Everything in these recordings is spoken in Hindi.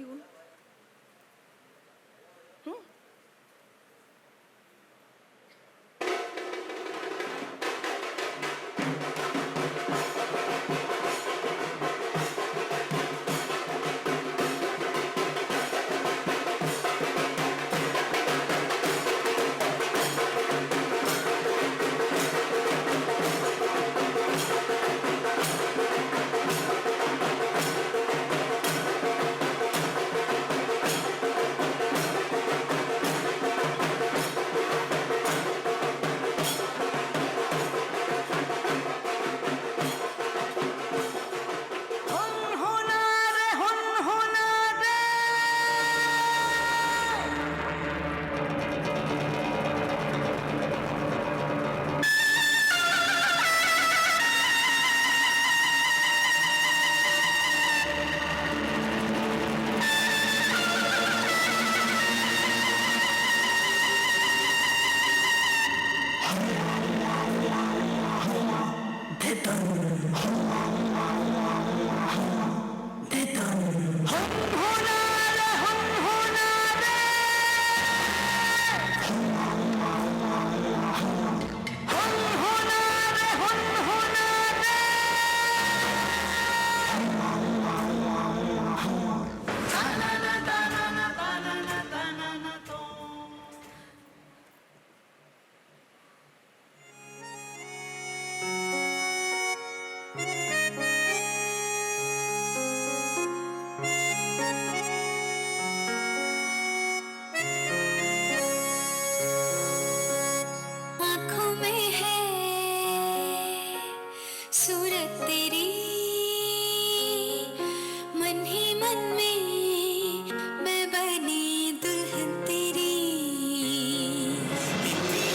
ट्यून। आँखों में है सूरत तेरी, मन ही मन में मैं बनी दुल्हन तेरी।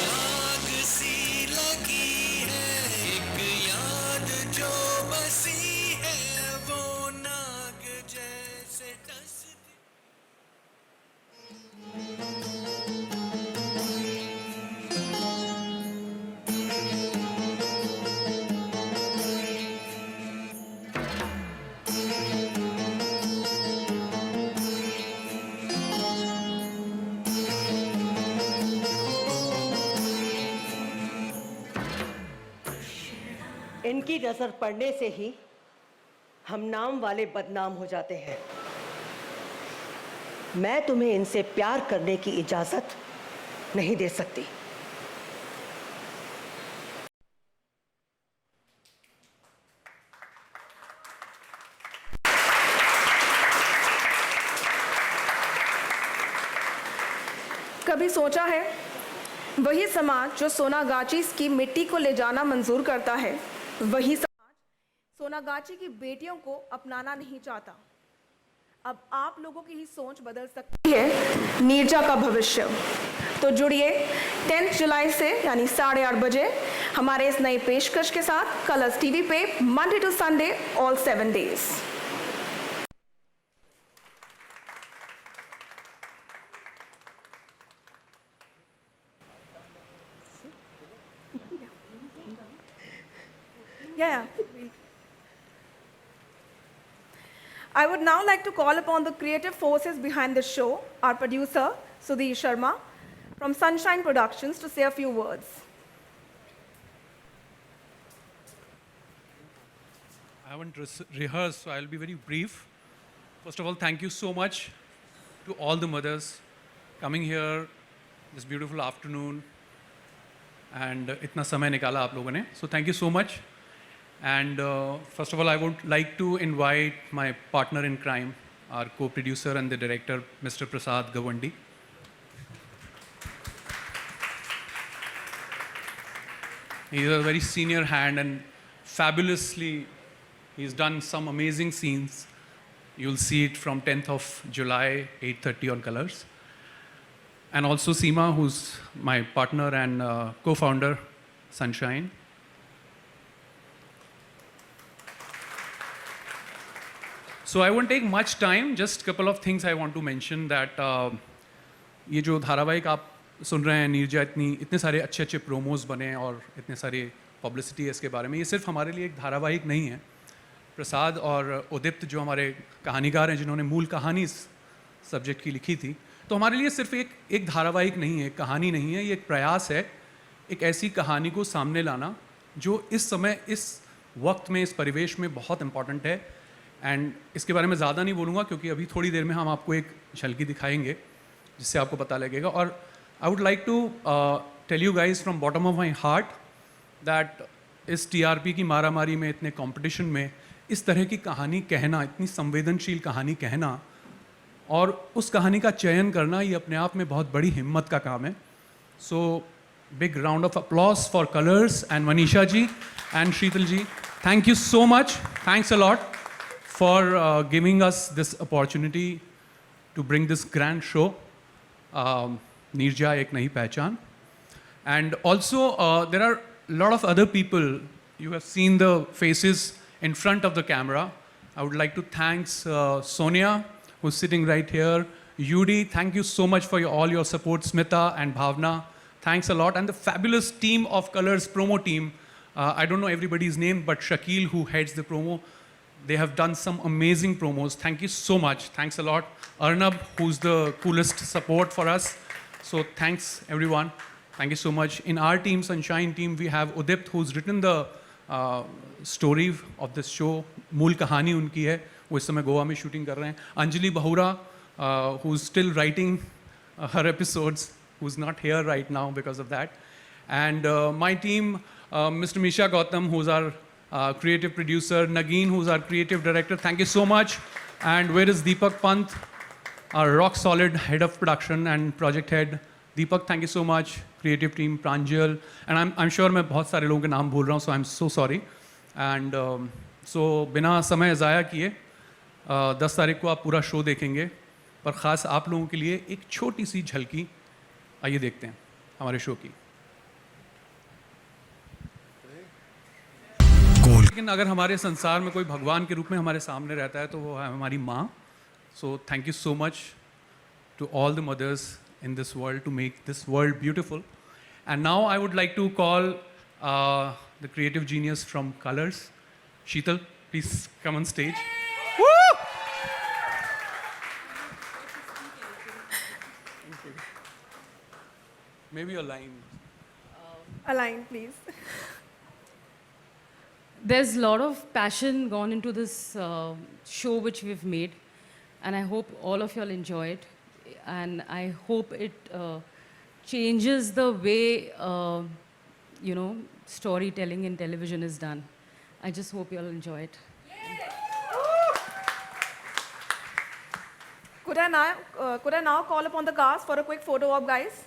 आग सी लगी है, एक याद जो बसी है, वो नाग जैसे डसती। इनकी नजर पड़ने से ही हम नाम वाले बदनाम हो जाते हैं। मैं तुम्हें इनसे प्यार करने की इजाजत नहीं दे सकती। कभी सोचा है वही समाज जो सोनागाची की मिट्टी को ले जाना मंजूर करता है, वही समाज सोनागाची की बेटियों को अपनाना नहीं चाहता। अब आप लोगों की ही सोच बदल सकती है नीरजा का भविष्य। तो जुड़िए 10 जुलाई से यानी 8:30 बजे हमारे इस नई पेशकश के साथ कलर्स टीवी पे Monday to Sunday all 7 days. Yeah. I would now like to call upon the creative forces behind the show, our producer, Sudhir Sharma, from Sunshine Productions, to say a few words. I haven't rehearsed, so I'll be very brief. First of all, thank you so much to all the mothers coming here this beautiful afternoon and itna samay nikala aap logon ne. So thank you so much. And first of all, I would like to invite my partner in crime, our co-producer and the director, Mr. Prasad Gawandi. He's a very senior hand and fabulously, he's done some amazing scenes. You'll see it from 10th of July, 8:30 on Colors. And also Seema, who's my partner and co-founder, Sunshine. So I won't take much time, just a couple of things I want to mention that ये जो धारावाहिक आप सुन रहे हैं नीरजा, इतने सारे अच्छे अच्छे प्रोमोज बने और इतने सारे पब्लिसिटी है इसके बारे में, ये सिर्फ हमारे लिए एक धारावाहिक नहीं है। प्रसाद और उदित जो हमारे कहानीकार हैं, जिन्होंने मूल कहानी सब्जेक्ट की लिखी थी। तो हमारे लिए सिर्फ एक धारावाहिक नहीं है, कहानी नहीं है, ये एक प्रयास है एक ऐसी कहानी को सामने लाना जो इस समय, इस वक्त में, इस परिवेश में बहुत इम्पॉर्टेंट है। एंड इसके बारे में ज़्यादा नहीं बोलूँगा क्योंकि अभी थोड़ी देर में हम आपको एक झलकी दिखाएंगे जिससे आपको पता लगेगा। और I would like to tell you guys from bottom of my heart that इस TRP की मारामारी में, इतने कंपटीशन में इस तरह की कहानी कहना, इतनी संवेदनशील कहानी कहना और उस कहानी का चयन करना, ये अपने आप में बहुत बड़ी हिम्मत का काम है। So big round of applause for Colors and Manisha ji and Sheetal ji, thank you so much, thanks a lot for giving us this opportunity to bring this grand show Neerja एक नई पहचान. And also, there are a lot of other people. You have seen the faces in front of the camera. I would like to thank Sonia, who's sitting right here. Yudi, thank you so much for all your support. Smita and Bhavna, thanks a lot. And the fabulous team of Colors promo team. I don't know everybody's name, but Shakil, who heads the promo, they have done some amazing promos. Thank you so much. Thanks a lot. Arnab, who's the coolest support for us. So thanks, everyone. Thank you so much. In our team, Sunshine team, we have Udipt, who's written the story of this show. मूल कहानी उनकी है, वो इस समय गोवा में शूटिंग कर रहे हैं. अंजलि बहुरा, who's still writing her episodes, who's not here right now because of that. And my team, Mr. Misha Gautam, who's our creative producer, Nagin, who's our creative director. Thank you so much. And where is Deepak Pant, our rock solid head of production and project head. Deepak, thank you so much. Creative team, Pranjal, and I'm sure मैं बहुत सारे लोगों के नाम भूल रहा हूँ, so I'm so sorry. And so बिना समय ज़ाया किए 10 तारीख को आप पूरा शो देखेंगे, पर ख़ास आप लोगों के लिए एक छोटी सी झलकी आइए देखते हैं हमारे शो की. लेकिन अगर हमारे संसार में कोई भगवान के रूप में हमारे सामने रहता है तो वो है हमारी माँ. So thank you so much to all the mothers in this world to make this world beautiful. And now I would like to call the creative genius from Colors, Sheetal. Please come on stage. Woo! Maybe a line. A line, please. There's a lot of passion gone into this show which we've made, and I hope all of y'all enjoy it. And I hope it changes the way, storytelling in television is done. I just hope you all enjoy it. Could I now call upon the cast for a quick photo op, guys?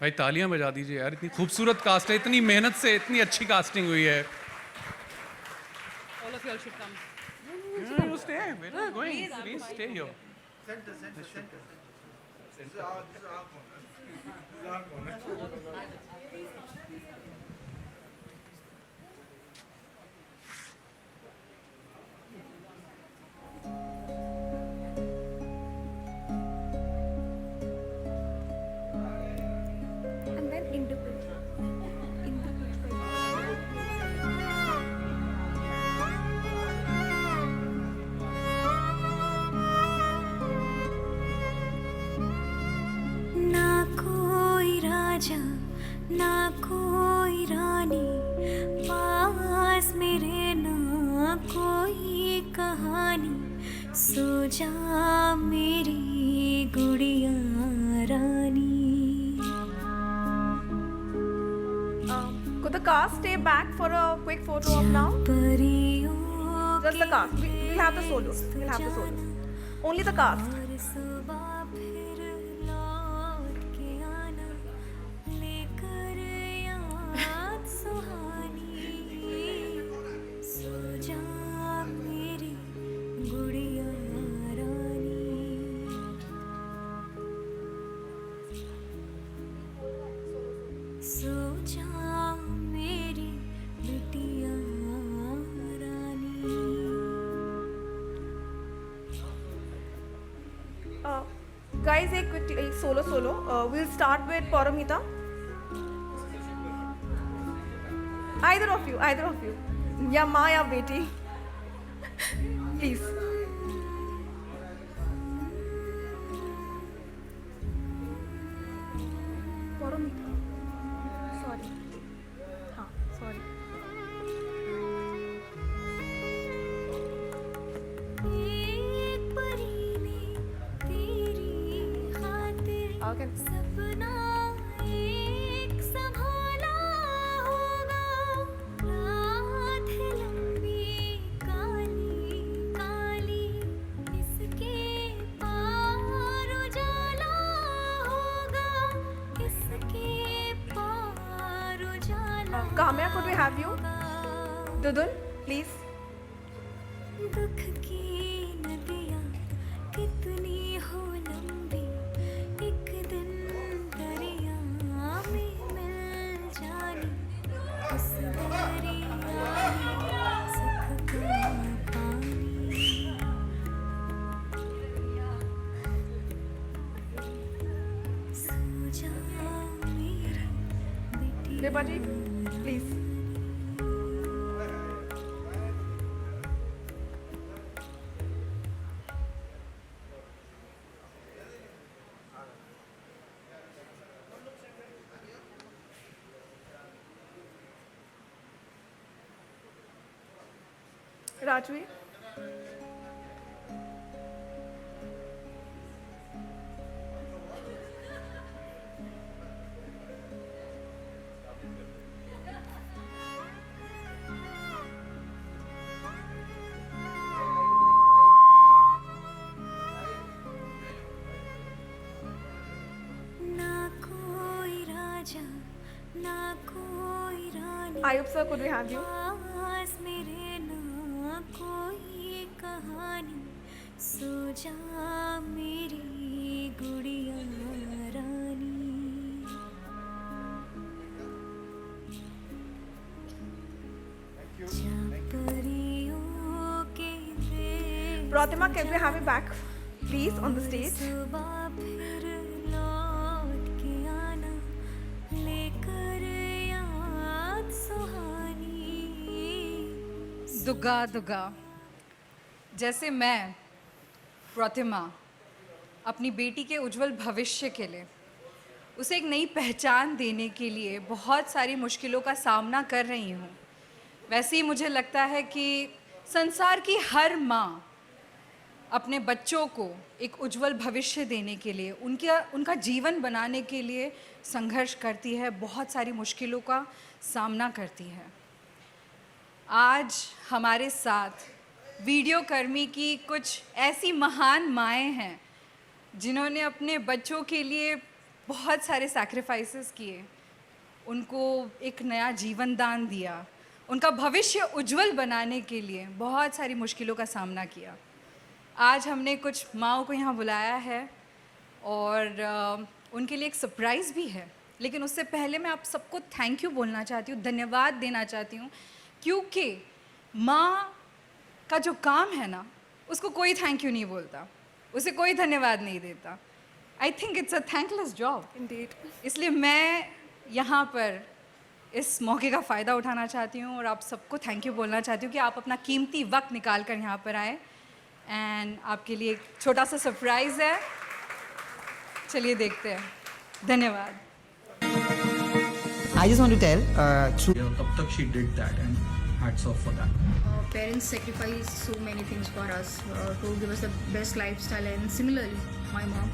भाई तालियां बजा दीजिए यार, इतनी खूबसूरत कास्ट है, इतनी मेहनत से इतनी अच्छी कास्टिंग हुई है. All of y'all should come. You stay. Where are you going? Please stay here. And then interpret. ना कोई राजा ना कोई रानी पास मेरे, ना कोई कहानी, सो जा मेरी गुड़िया रानी. Could the cast stay back for a quick photo op now? परियों Just the cast. We'll have the solos. We'll have the solos. Only the cast. और सुबह फिर लौट के आना, लेकर याद सुहानी, सो जा मेरी गुड़िया रानी. सो जा मेरी बिटिया रानी. Guys, a quick solo. We'll start with Paramita. Either of you. या माँ या बेटी, प्लीज। सॉरी, हाँ सॉरी। एक परी ने तेरी खातिर ओके। सपना एक संभाला होगा। रात है लंबी काली काली, इसके पार उजाला होगा, इसके पार उजाला Kamya, could we have you? होगा। दुदुन, प्लीज। दुख की नदियाँ कितनी हो लंबी, एक दिन दरिया में मिल जानी, उस दरिया में सुख का पानी। सो जा मेरी बेटी, विभा जी, प्लीज। राजवी, ना कोई राजा ना कोई रानी, Ayub sir, could we have you? पास मेरे ना कोई कहानी। सो जा मेरी गुड़िया रानी। जा परियों के देश Pratima, can we have you back, please, on the stage? सुबह फिर लौट के आना, लेकर याद सुहानी। दुगा दुगा। जैसे मैं प्रतिमा अपनी बेटी के उज्जवल भविष्य के लिए, उसे एक नई पहचान देने के लिए बहुत सारी मुश्किलों का सामना कर रही हूँ, वैसे ही मुझे लगता है कि संसार की हर माँ अपने बच्चों को एक उज्जवल भविष्य देने के लिए, उनका जीवन बनाने के लिए संघर्ष करती है, बहुत सारी मुश्किलों का सामना करती है। आज हमारे साथ वीडियो कर्मी की कुछ ऐसी महान माएँ हैं जिन्होंने अपने बच्चों के लिए बहुत सारे सैक्रिफाइसेस किए, उनको एक नया जीवन दान दिया, उनका भविष्य उज्जवल बनाने के लिए बहुत सारी मुश्किलों का सामना किया। आज हमने कुछ माँओं को यहाँ बुलाया है और उनके लिए एक सरप्राइज़ भी है, लेकिन उससे पहले मैं आप सबको थैंक यू बोलना चाहती हूँ, धन्यवाद देना चाहती हूँ, क्योंकि माँ का जो काम है ना, उसको कोई थैंक यू नहीं बोलता, उसे कोई धन्यवाद नहीं देता। I think it's a thankless job. Indeed. इसलिए मैं यहाँ पर इस मौके का फ़ायदा उठाना चाहती हूँ और आप सबको थैंक यू बोलना चाहती हूँ कि आप अपना कीमती वक्त निकाल कर यहाँ पर आए। एंड आपके लिए एक छोटा सा सरप्राइज़ है, चलिए देखते हैं। धन्यवाद। I just want to tell through तब तक she did that and hats off for that. Parents sacrifice so many things for us to give us the best lifestyle, and similarly my mom,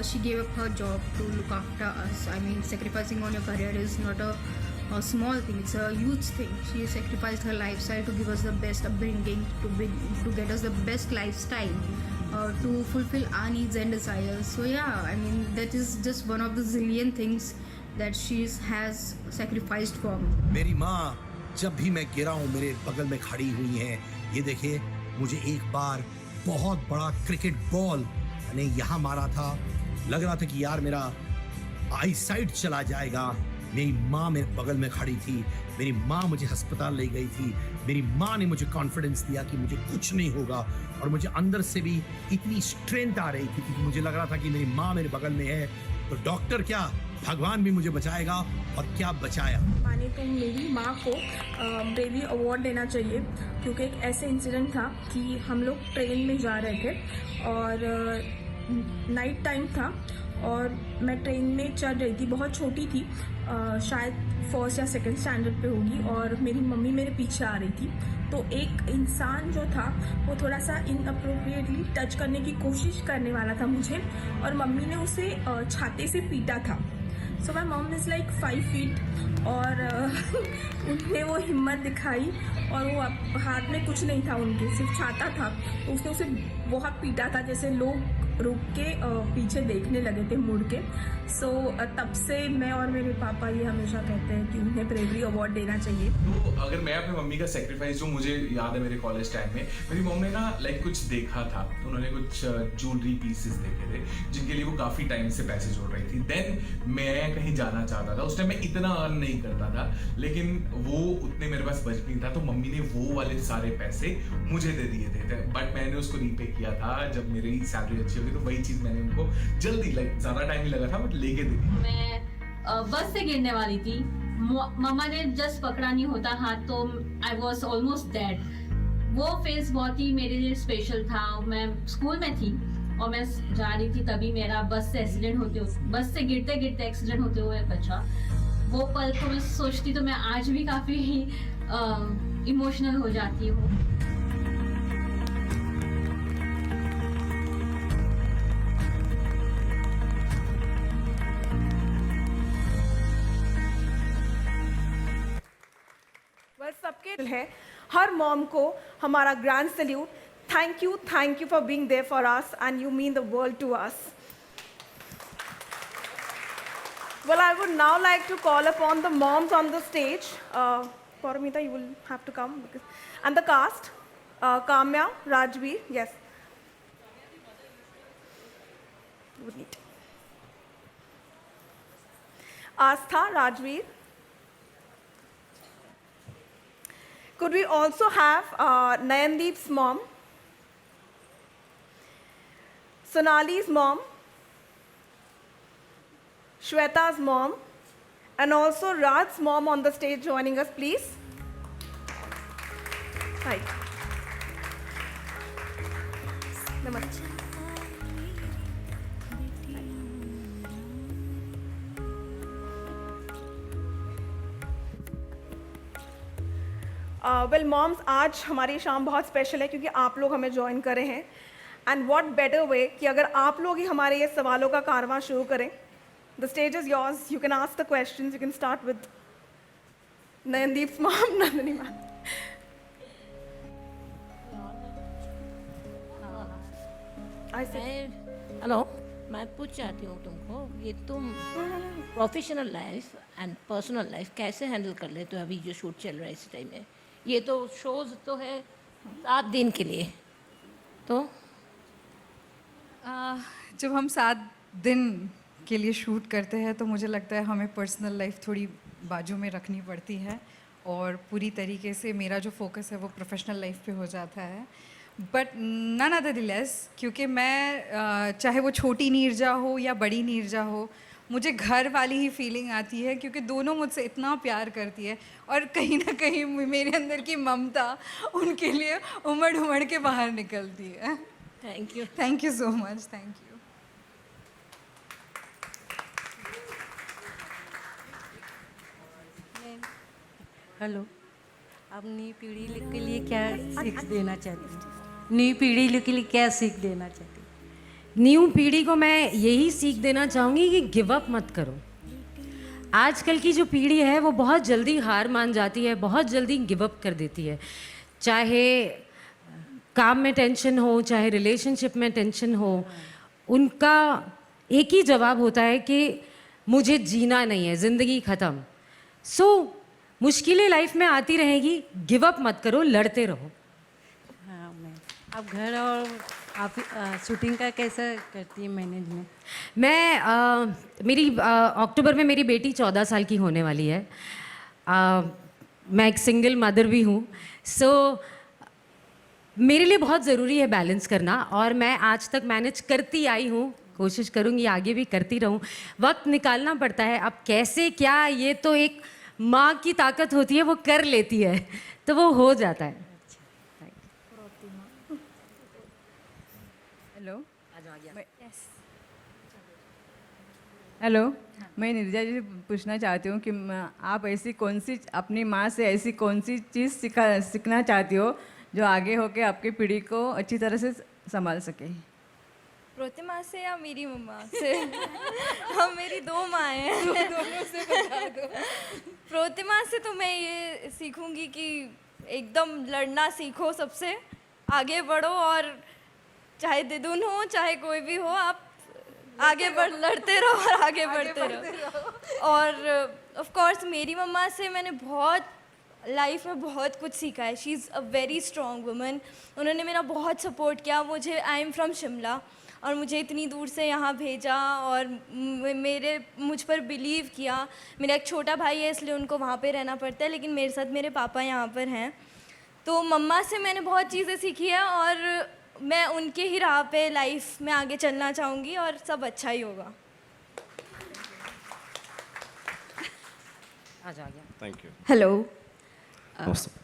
she gave up her job to look after us. I mean, sacrificing on your career is not a small thing, it's a huge thing. She sacrificed her lifestyle to give us the best upbringing, to get us the best lifestyle, to fulfill our needs and desires. So yeah, I mean, that is just one of the zillion things that she has sacrificed for me. मेरी माँ जब भी मैं गिरा हूँ मेरे बगल में खड़ी हुई हैं। ये देखिए, मुझे एक बार बहुत बड़ा क्रिकेट बॉल मैंने यहाँ मारा था, लग रहा था कि यार मेरा आई साइट चला जाएगा। मेरी माँ मेरे बगल में खड़ी थी, मेरी माँ मुझे अस्पताल ले गई थी, मेरी माँ ने मुझे कॉन्फिडेंस दिया कि मुझे कुछ नहीं होगा, और मुझे अंदर से भी इतनी स्ट्रेंथ आ रही थी कि मुझे लग रहा था कि मेरी माँ मेरे बगल में है तो डॉक्टर क्या भगवान भी मुझे बचाएगा और क्या बचाया। माने तो मेरी माँ को ब्रेवरी अवार्ड देना चाहिए, क्योंकि एक ऐसे इंसिडेंट था कि हम लोग ट्रेन में जा रहे थे और नाइट टाइम था और मैं ट्रेन में चढ़ रही थी, बहुत छोटी थी, शायद फर्स्ट या सेकंड स्टैंडर्ड पे होगी, और मेरी मम्मी मेरे पीछे आ रही थी। तो एक इंसान जो था वो थोड़ा सा इनअप्रोप्रिएटली टच करने की कोशिश करने वाला था मुझे, और मम्मी ने उसे छाते से पीटा था। So my mom is like 5 feet और उनने वो हिम्मत दिखाई और वो हाथ में कुछ नहीं था उनके, सिर्फ छाता था, तो उसने उसे बहुत पीटा था, जैसे लोग रुक के पीछे देखने लगे थे मुड़ के। सो तब से मैं और मेरे पापा ये हमेशा कहते हैं कि उन्हें ब्रेवरी अवार्ड देना चाहिए। तो अगर मैं अपनी मम्मी का सेक्रीफाइस जो मुझे याद है मेरे कॉलेज टाइम में, मेरी मम्मी ने ना लाइक कुछ देखा था, तो उन्होंने कुछ ज्वेलरी पीसेस देखे थे जिनके लिए वो काफ़ी टाइम से पैसे जोड़ रही थी। देन मैं कहीं जाना चाहता था, उस टाइम मैं इतना अर्न नहीं करता था, लेकिन वो उतने मेरे पास बजट नहीं था, तो मम्मी ने वो वाले सारे पैसे मुझे दे दिए थे। बट मैंने उसको रीपे किया था जब मेरी सैलरी अच्छी होगी, तो वही चीज़ मैंने उनको जल्दी, लाइक ज़्यादा टाइम नहीं लगा था, बट लेके दे दी। मैं बस से गिरने वाली थी, मम्मा ने जस्ट पकड़ा नहीं होता हाथ तो आई वॉज ऑलमोस्ट डेड। वो फेस बहुत ही मेरे लिए स्पेशल था। मैं स्कूल में थी और मैं जा रही थी, तभी मेरा बस से बस से गिरते गिरते एक्सीडेंट होते हुए बचा। वो पल को मैं सोचती तो मैं आज भी काफ़ी इमोशनल हो जाती हूँ। सबके है, हर मॉम को हमारा grand salute. Thank you for being there for us and you mean the world to us. Well, I would now like to call upon the moms on the stage. Paramita, you will have to come, and the cast, Kamya, Rajveer, yes. Would need Astha, Rajveer. Could we also have Nayandeep's mom, Sonali's mom, Shweta's mom, and also Raj's mom on the stage joining us, please. Hi. Namaste. Well moms, आज हमारी शाम बहुत स्पेशल है क्योंकि आप लोग हमें ज्वाइन करे हैं, एंड व्हाट बेटर वे कि अगर आप लोग ही हमारे ये सवालों का कारवां शुरू करें। The stage is yours, you can ask the questions, you can start with Nayandeep's mom, Nandini ma'am. Hello, मैं पूछ चाहती हूँ तुमको, ये तुम professional life and personal life कैसे हैंडल कर लेते हो? अभी जो शूट चल रहा है इस टाइम में, ये तो शोज तो है 7 दिन के लिए, तो जब हम 7 दिन के लिए शूट करते हैं तो मुझे लगता है हमें पर्सनल लाइफ थोड़ी बाजू में रखनी पड़ती है, और पूरी तरीके से मेरा जो फोकस है वो प्रोफेशनल लाइफ पे हो जाता है। बट नन अदर लेस, क्योंकि मैं चाहे वो छोटी नीरजा हो या बड़ी नीरजा हो, मुझे घर वाली ही फीलिंग आती है, क्योंकि दोनों मुझसे इतना प्यार करती है, और कहीं ना कहीं मेरे अंदर की ममता उनके लिए उमड़ उमड़ के बाहर निकलती है। Thank you so much, thank you. Hello, आप नई पीढ़ी के लिए क्या सीख देना चाहती हैं? न्यू पीढ़ी के लिए क्या सीख देना चाहती हैं? न्यू पीढ़ी को मैं यही सीख देना चाहूँगी कि गिव अप मत करो। आजकल की जो पीढ़ी है वो बहुत जल्दी हार मान जाती है, बहुत जल्दी गिव अप कर देती है। चाहे काम में टेंशन हो, चाहे रिलेशनशिप में टेंशन हो, उनका एक ही जवाब होता है कि मुझे जीना नहीं है, ज़िंदगी ख़त्म। सो मुश्किलें लाइफ में आती रहेगी, गिव अप मत करो, लड़ते रहो। हाँ मैम, आप घर और आप शूटिंग का कैसा करती हैं मैनेजमेंट? मैं मेरी अक्टूबर में मेरी बेटी 14 साल की होने वाली है। मैं एक सिंगल मदर भी हूँ, सो मेरे लिए बहुत ज़रूरी है बैलेंस करना, और मैं आज तक मैनेज करती आई हूँ कोशिश करूँगी, आगे भी करती रहूँ। वक्त निकालना पड़ता है, अब कैसे क्या, ये तो एक माँ की ताकत होती है, वो कर लेती है, तो वो हो जाता है। हेलो हेलो, मैं नीरजा जी से पूछना चाहती हूँ कि आप ऐसी कौन सी अपनी माँ से ऐसी कौन सी चीज़ सीखना चाहती हो जो आगे होके आपकी पीढ़ी को अच्छी तरह से संभाल सके? प्रतिमा से या मेरी मम्मा से? हम मेरी दो माँ हैं। दोनों से बता दो। प्रतिमा से तो मैं ये सीखूंगी कि एकदम लड़ना सीखो, सबसे आगे बढ़ो, और चाहे दिदुन हो चाहे कोई भी हो, आप आगे बढ़ लड़ते रहो और आगे बढ़ते रहो। और ऑफ कोर्स मेरी मम्मा से मैंने बहुत लाइफ में बहुत कुछ सीखा है। She is a very strong woman. उन्होंने मेरा बहुत सपोर्ट किया। मुझे, आई एम फ्रॉम शिमला, और मुझे इतनी दूर से यहाँ भेजा और मुझ पर बिलीव किया। मेरा एक छोटा भाई है, इसलिए उनको वहाँ पे रहना पड़ता है, लेकिन मेरे साथ मेरे पापा यहाँ पर हैं। तो मम्मा से मैंने बहुत चीज़ें सीखी है, और मैं उनके ही राह पे लाइफ में आगे चलना चाहूँगी, और सब अच्छा ही होगा। Thank you. हेलो,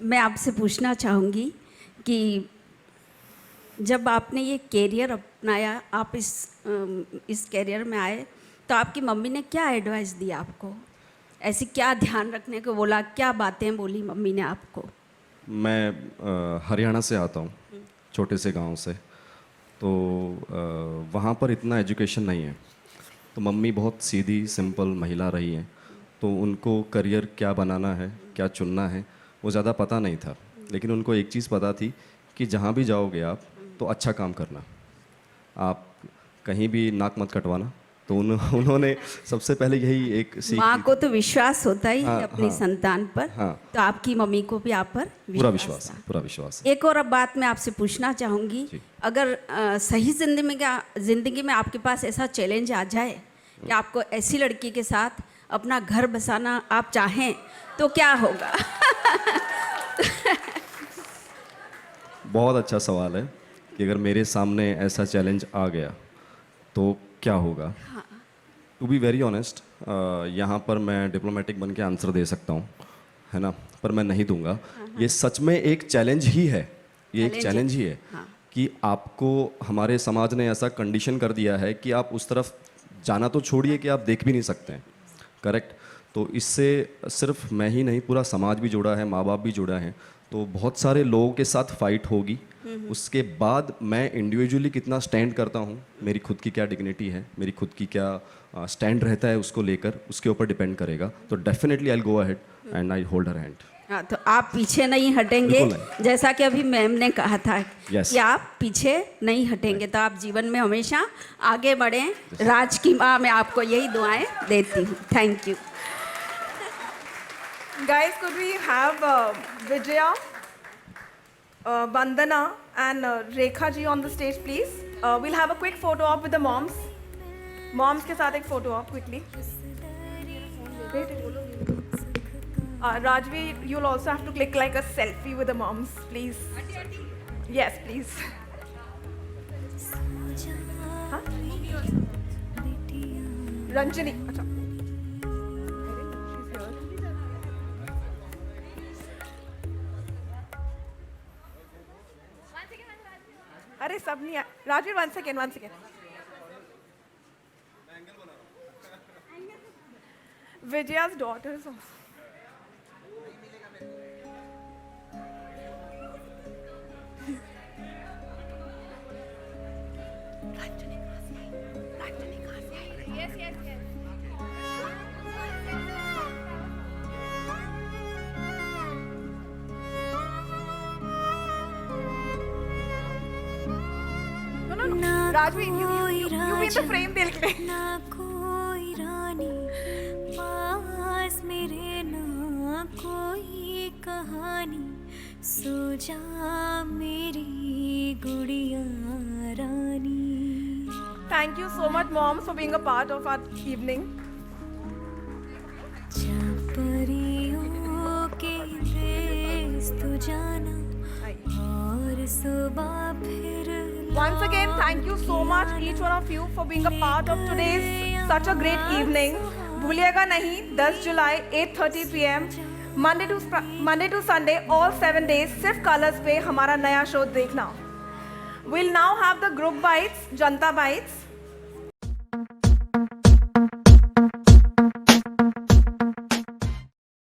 मैं आपसे पूछना चाहूँगी कि जब आपने ये कैरियर अपनाया, आप इस कैरियर में आए, तो आपकी मम्मी ने क्या एडवाइस दी आपको? ऐसी क्या ध्यान रखने को बोला, क्या बातें बोली मम्मी ने आपको? मैं हरियाणा से आता हूँ, छोटे से गांव से, तो वहाँ पर इतना एजुकेशन नहीं है। तो मम्मी बहुत सीधी सिंपल महिला रही हैं, तो उनको करियर क्या बनाना है, क्या चुनना है, वो ज़्यादा पता नहीं था। लेकिन उनको एक चीज़ पता थी कि जहाँ भी जाओगे आप तो अच्छा काम करना, आप कहीं भी नाक मत कटवाना। तो उन्होंने सबसे पहले यही एक सीख। माँ को तो विश्वास होता ही है अपनी संतान पर। हाँ, तो आपकी मम्मी को भी आप पर पूरा विश्वास है, पूरा विश्वास है। एक और अब बात मैं आपसे पूछना चाहूँगी, अगर सही जिंदगी में आपके पास ऐसा चैलेंज आ जाए कि आपको ऐसी लड़की के साथ अपना घर बसाना आप चाहें, तो क्या होगा? बहुत अच्छा सवाल है कि अगर मेरे सामने ऐसा चैलेंज आ गया तो क्या होगा। टू बी वेरी ऑनेस्ट, यहाँ पर मैं डिप्लोमेटिक बन के आंसर दे सकता हूँ, है ना, पर मैं नहीं दूंगा। ये सच में एक चैलेंज ही है, ये एक चैलेंज ही है कि आपको हमारे समाज ने ऐसा कंडीशन कर दिया है कि आप उस तरफ जाना तो छोड़िए कि आप देख भी नहीं सकते हैं। करेक्ट। तो इससे सिर्फ मैं ही नहीं, पूरा समाज भी जुड़ा है, माँ बाप भी जुड़ा है, तो बहुत सारे लोगों के साथ फाइट होगी। उसके बाद मैं इंडिविजुअली कितना स्टैंड करता हूँ, मेरी खुद की क्या डिग्निटी है, मेरी खुद की क्या स्टैंड रहता है, उसको लेकर उसके ऊपर डिपेंड करेगा। तो definitely I will go ahead and I hold her hand. हाँ, तो आप पीछे नहीं हटेंगे, जैसा कि अभी मैम ने कहा था कि आप पीछे नहीं हटेंगे, तो आप जीवन में हमेशा आगे बढ़ें। राज की माँ, मैं आपको यही दुआएं देती हूँ। Thank you. Guys, could we have Vijaya, Vandana and Rekha ji on the stage, please? We'll have a quick photo op with the moms. Moms के साथ एक photo op quickly. Rajvi, you'll also have to click like a selfie with the moms, please. Yes, please. Huh? Ranjani. अच्छा. अरे सब नहीं, Rajveer, one second. Vijaya's daughters also. Rajvi, you be in the frame, they'll play. ना कोई रानी पास मेरे, ना कोई कहानी, सो जा मेरी गुड़िया रानी। Thank you so much, moms, for being a part of our evening. परियों के देश तू जाना और सुबह फिर Once again, thank you so much each one of you for being a part of today's such a great evening. भूलिएगा नहीं 10 जुलाई 8:30 PM Monday to Sunday all 7 days सिर्फ कलर्स पे हमारा नया शो देखना. We'll now have the group bites, Janta Bites.